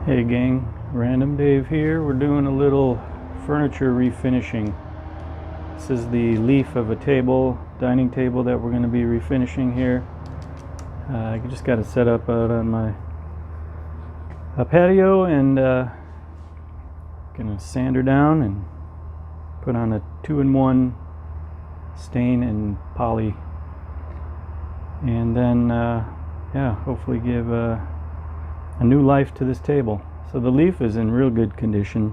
Hey gang, Random Dave here. We're doing a little furniture refinishing. This is the leaf of a table, dining table that we're going to be refinishing here. I just got it set up out on my patio and gonna sand her down and put on a 2-in-1 stain and poly, and then hopefully give a new life to this table. So the leaf is in real good condition,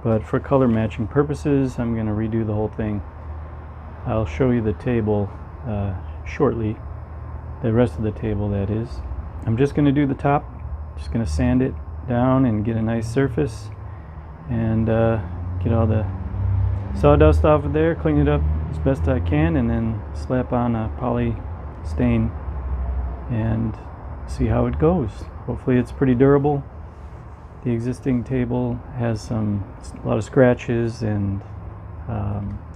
but for color matching purposes I'm going to redo the whole thing. I'll show you the table shortly, the rest of the table that is. I'm just going to do the top, just going to sand it down and get a nice surface and get all the sawdust off of there, clean it up as best I can, and then slap on a poly stain and see how it goes. Hopefully it's pretty durable. The existing table has a lot of scratches and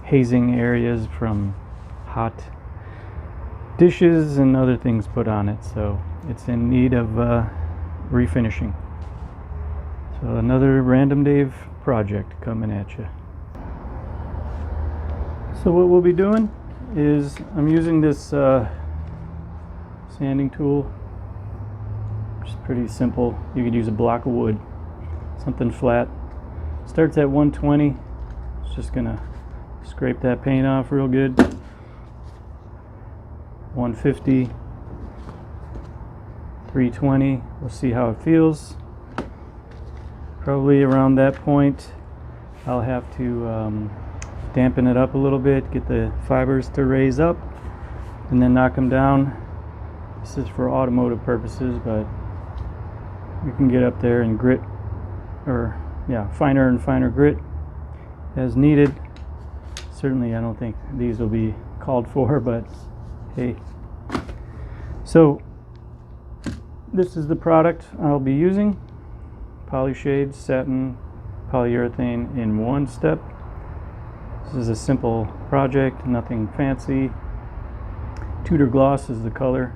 hazing areas from hot dishes and other things put on it, so it's in need of refinishing. So another Random Dave project coming at you. So what we'll be doing is I'm using this sanding tool. It's pretty simple. You could use a block of wood, something flat. Starts at 120. It's just gonna scrape that paint off real good. 150, 320. We'll see how it feels. Probably around that point I'll have to dampen it up a little bit, get the fibers to raise up, and then knock them down. This is for automotive purposes, but you can get up there and grit, or finer and finer grit as needed. Certainly I don't think these will be called for, but hey. So this is the product I'll be using. Polyshade satin polyurethane in one step. This is a simple project, nothing fancy. Tudor gloss is the color.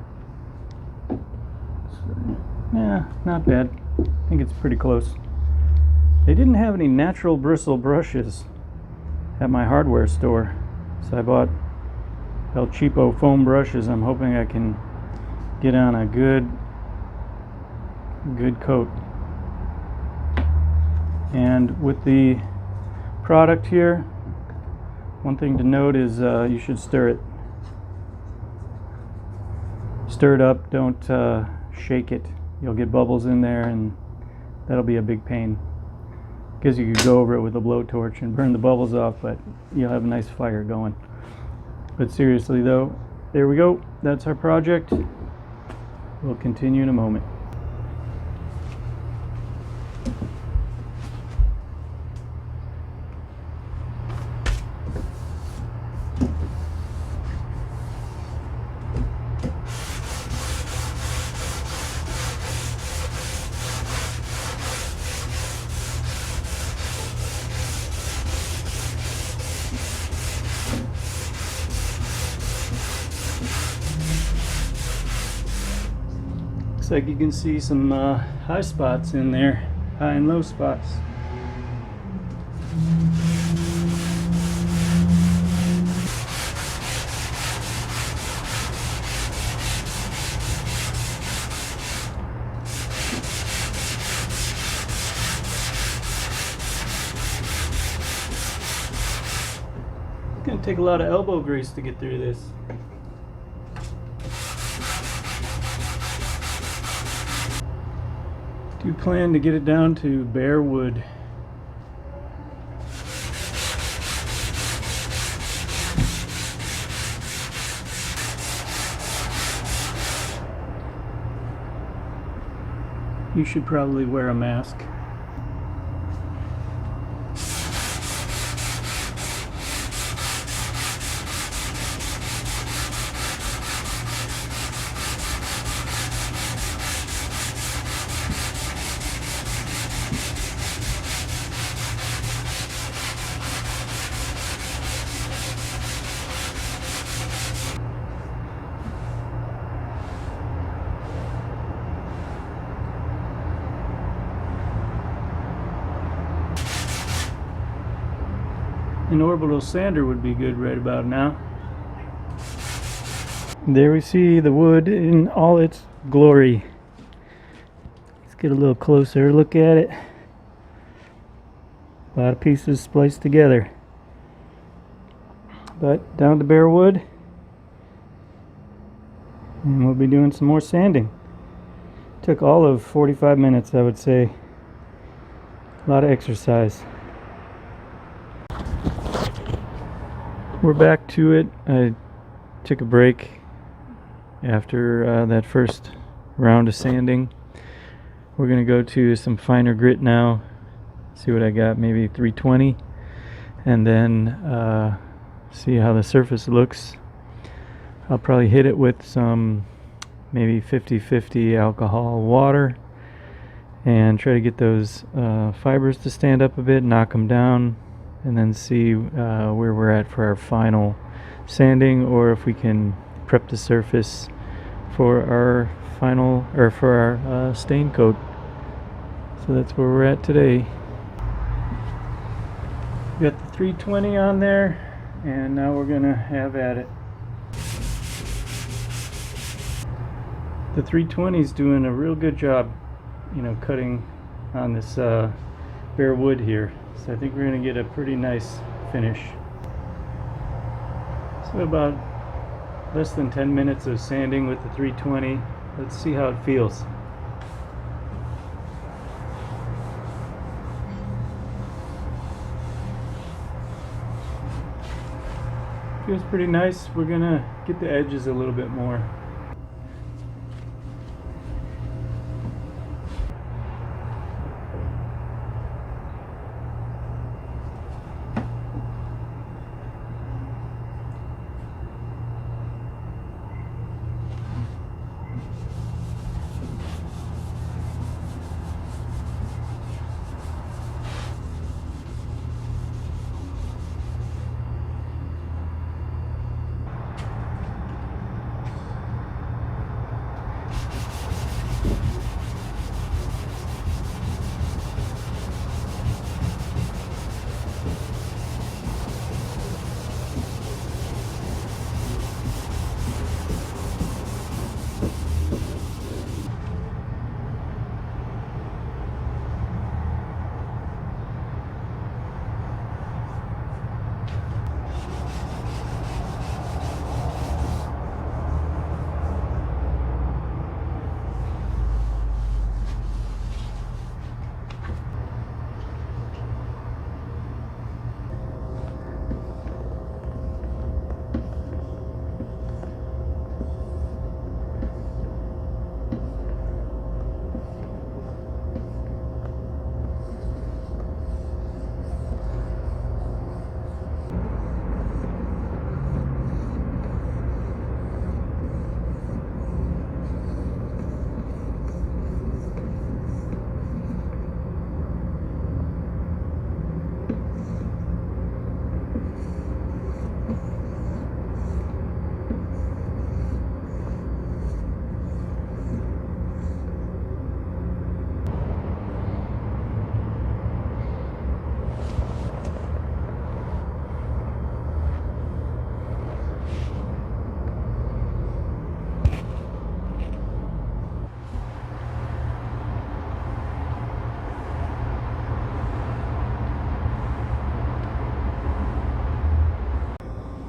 Yeah, not bad. I think it's pretty close. They didn't have any natural bristle brushes at my hardware store, so I bought El Cheapo foam brushes. I'm hoping I can get on a good coat. And with the product here, one thing to note is you should stir it. Stir it up, don't shake it. You'll get bubbles in there and that'll be a big pain. Because you could go over it with a blowtorch and burn the bubbles off, but you'll have a nice fire going. But seriously though, there we go. That's our project. We'll continue in a moment. Looks like you can see some high spots in there, high and low spots. It's gonna take a lot of elbow grease to get through this. Do plan to get it down to bare wood. You should probably wear a mask. An orbital sander would be good right about now. There we see the wood in all its glory. Let's get a little closer look at it. A lot of pieces spliced together. But down to bare wood. And we'll be doing some more sanding. Took all of 45 minutes, I would say. A lot of exercise. We're back to it. I took a break after that first round of sanding. We're going to go to some finer grit now. See what I got, maybe 320. And then see how the surface looks. I'll probably hit it with some maybe 50-50 alcohol water and try to get those fibers to stand up a bit, knock them down, and then see where we're at for our final sanding, or if we can prep the surface for our final, or for our stain coat. So that's where we're at today. We got the 320 on there, and now we're gonna have at it. The 320 is doing a real good job, you know, cutting on this bare wood here. So I think we're going to get a pretty nice finish. So about less than 10 minutes of sanding with the 320. Let's see how it feels. Feels pretty nice. We're going to get the edges a little bit more.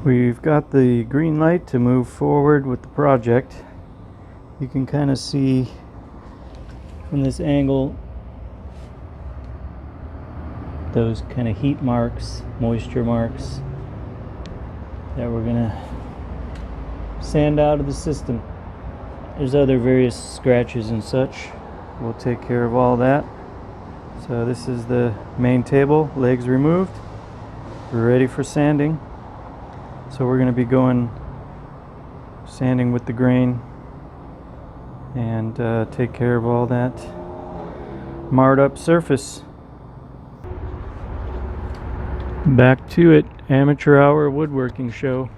We've got the green light to move forward with the project. You can kind of see from this angle those kind of heat marks, moisture marks that we're gonna sand out of the system. There's other various scratches and such. We'll take care of all that. So this is the main table, legs removed. We're ready for sanding. So we're going to be going sanding with the grain and take care of all that marred up surface. Back to it, amateur hour woodworking show.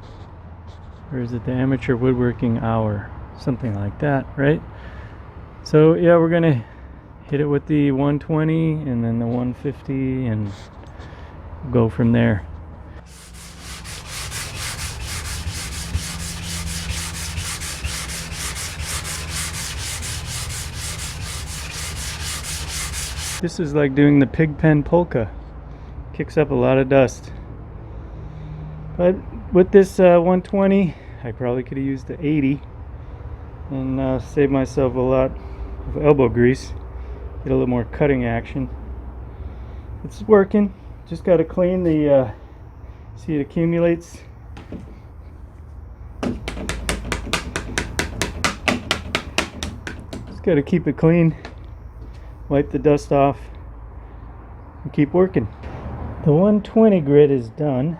Or is it the amateur woodworking hour? Something like that, right? So yeah, we're going to hit it with the 120 and then the 150 and go from there. This is like doing the pigpen polka. Kicks up a lot of dust. But with this 120, I probably could have used the 80 and saved myself a lot of elbow grease. Get a little more cutting action. It's working. Just got to clean the, see it accumulates. Just got to keep it clean. Wipe the dust off and keep working. The 120 grit is done.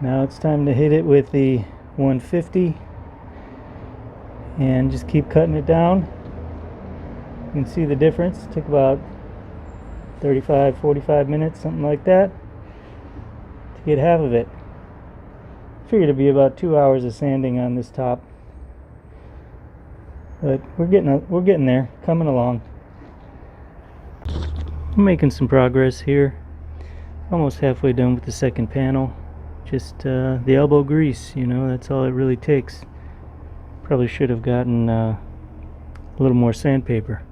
Now it's time to hit it with the 150 and just keep cutting it down. You can see the difference. It took about 35-45 minutes, something like that, to get half of it. Figured it'd be about 2 hours of sanding on this top, but we're getting there, coming along. I'm making some progress here. Almost halfway done with the second panel. Just the elbow grease, you know, that's all it really takes. Probably should have gotten a little more sandpaper.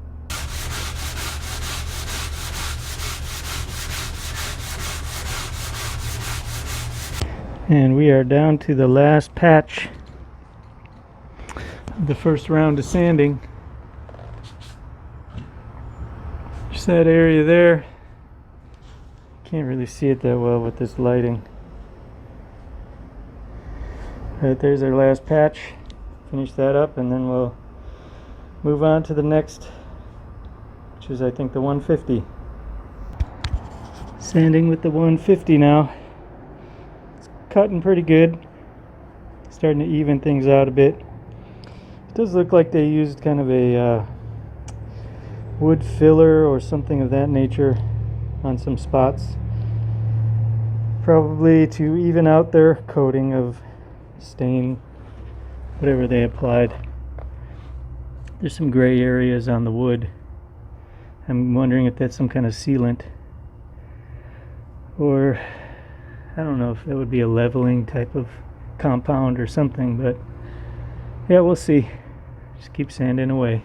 And we are down to the last patch of the first round of sanding. Just that area there. Can't really see it that well with this lighting. Right there's our last patch. Finish that up and then we'll move on to the next, which is I think the 150. Sanding with the 150 now. It's cutting pretty good. Starting to even things out a bit. It does look like they used kind of a wood filler or something of that nature on some spots. Probably to even out their coating of stain, whatever they applied. There's some gray areas on the wood. I'm wondering if that's some kind of sealant, or I don't know if that would be a leveling type of compound or something, but yeah, we'll see. Just keep sanding away.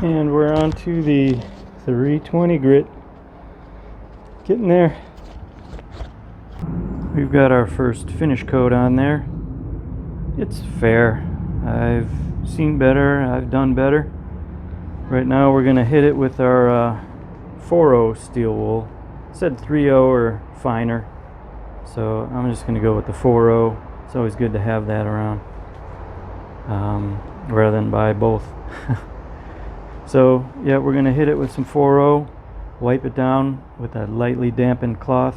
And we're on to the 320 grit. Getting there. We've got our first finish coat on there. It's fair. I've seen better, I've done better. Right now we're going to hit it with our 4.0 steel wool. It said 3.0 or finer, so I'm just going to go with the 4.0. It's always good to have that around, rather than buy both. So yeah, we're going to hit it with some 4.0, wipe it down with a lightly dampened cloth.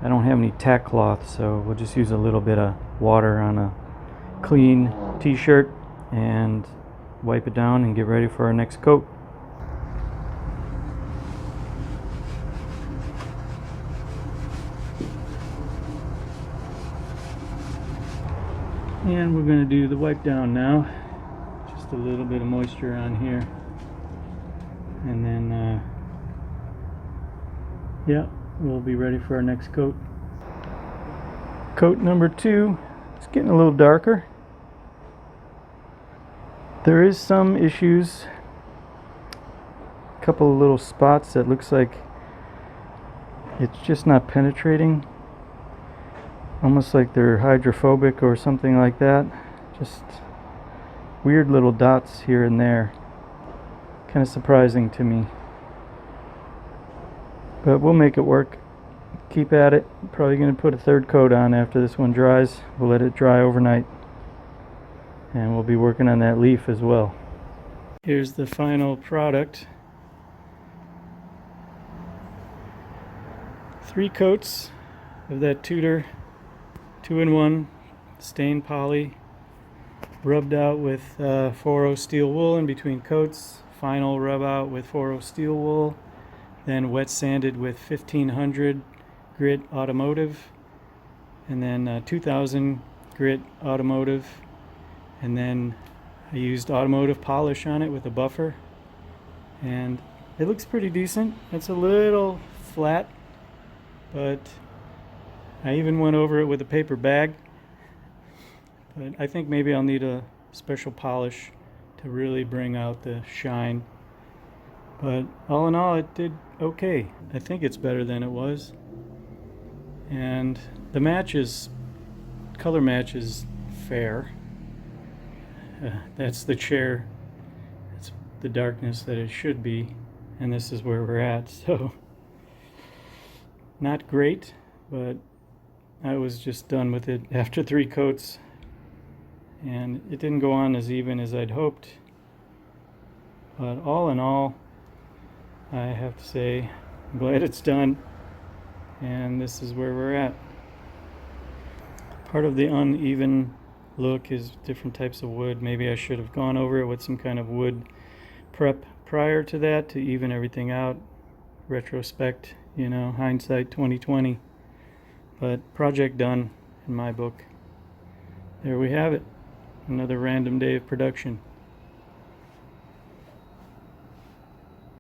I don't have any tack cloth, so we'll just use a little bit of water on a clean t-shirt and wipe it down and get ready for our next coat. And we're going to do the wipe down now. Just a little bit of moisture on here. And then, yeah, we'll be ready for our next coat. Coat number 2. It's getting a little darker. There is some issues. A couple of little spots that looks like it's just not penetrating. Almost like they're hydrophobic or something like that. Just weird little dots here and there. Kind of surprising to me. But we'll make it work. Keep at it. Probably going to put a third coat on after this one dries. We'll let it dry overnight. And we'll be working on that leaf as well. Here's the final product. 3 coats of that Tudor 2-in-1 stained poly, rubbed out with 4.0 steel wool in between coats. Final rub out with 4.0 steel wool. Then wet sanded with 1500 grit automotive, and then 2000 grit automotive, and then I used automotive polish on it with a buffer, and it looks pretty decent. It's a little flat, but I even went over it with a paper bag, but I think maybe I'll need a special polish to really bring out the shine. But all in all, it did okay. I think it's better than it was. And the color match is fair. That's the chair. It's the darkness that it should be. And this is where we're at. So, not great, but I was just done with it after 3 coats. And it didn't go on as even as I'd hoped. But all in all, I have to say, I'm glad it's done. And this is where we're at. Part of the uneven look is different types of wood. Maybe I should have gone over it with some kind of wood prep prior to that to even everything out. Retrospect, hindsight 2020. But project done in my book. There we have it. Another random day of production.